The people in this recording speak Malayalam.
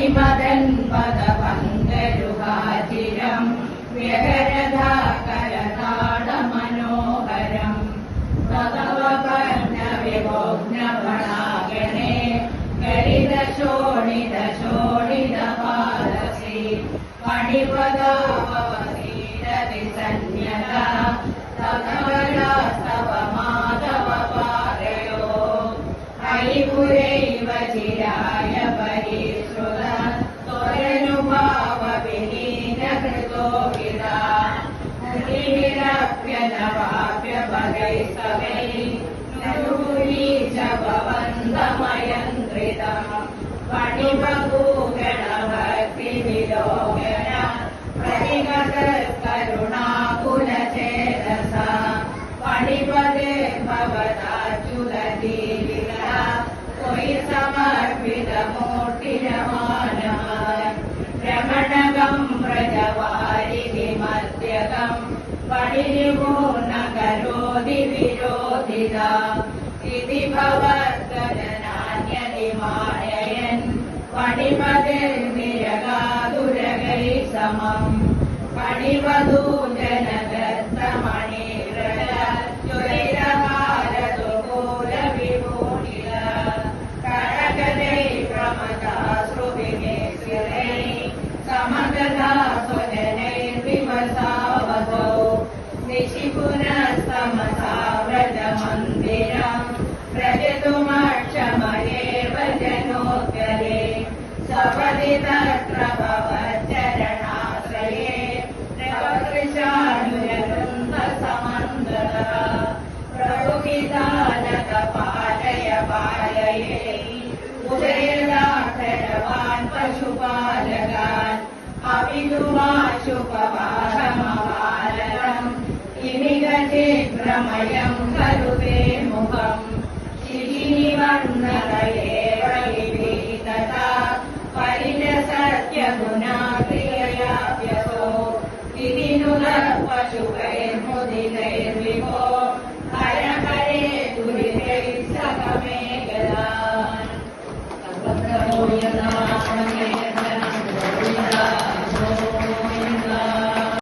മണിമദൻ പദപങ്കരുഹാചിരം വ്യഹരധാകരതാട മനോഹരം ഭഗവകർണവിഭോഗ്നപണാഗണേ ഗളിതശോണിത ശോണിത പാദസി മണിപദാവസീരതി സന്യത തവരാസ്തവ മാധവ പാദയോ ഹരിപുരൈവ ചിരായ പരിശ്രുത ത്വരനുഭാവ വിനീന കൃതോഹിത മുനിരപ്യനവാപ്യ ഭഗൈസ്തവൈ നൂരീശ ഭവന്തമയന്ത്രിതം പണിപകൂഗണഭക്തി വിലോകന പ്രതിഗത കരുണാകുലചേതസ പണിപദേ ഭവതാച്യുത ദീപിക ത്വയി സമർപ്പിത മൂർത്തിരമാനമായി രമണകം വ്രജവാരിധി മധ്യകം പണിപൂർണ കരോതി വിരോധിത ഇതി ഭവദ്ഗജനാന്യതിമായയൻ പണിപതിർനിരകാതുരകൈ സമം പണിവധൂജനദത്തമണിരല ജ്വൈരഹാരതുകൂലവിഭൂഷിത കടകദൈ പ്രമദാശ്രുവിനിശ്രിതൈ സമഗതാ സ്വജനൈർവിവസാവസൗ നിശിപുനസ്തമസാ വ്രജമന്ദിരം വ്രജതുമക്ഷമയേവ ജനോദ്ഗലേ സപദി തത്ര ഭവച്ചരണാശ്രയേ നവകൃശാനുരവൃന്ദസമന്തത പ്രഭുഹിതാനക പാലയ പാലയേ ഉദയദാക്ഷരവാൻ പശുപാലകാൻ അവിദുമാശുപവാഹമവാലകം ഇമിഗചിഭ്രമയം കരുതേ മുഖം ശിരിവർണ്ണതയേവ വിഭീതത പരിരസത്യഗുണാക്രിയയാഭ്യസോ വിധിനുതപശുകൈർമുദികൈർവിഭോ ഹര ഹരേ ദുരിതൈ സഹമേഖലാൻ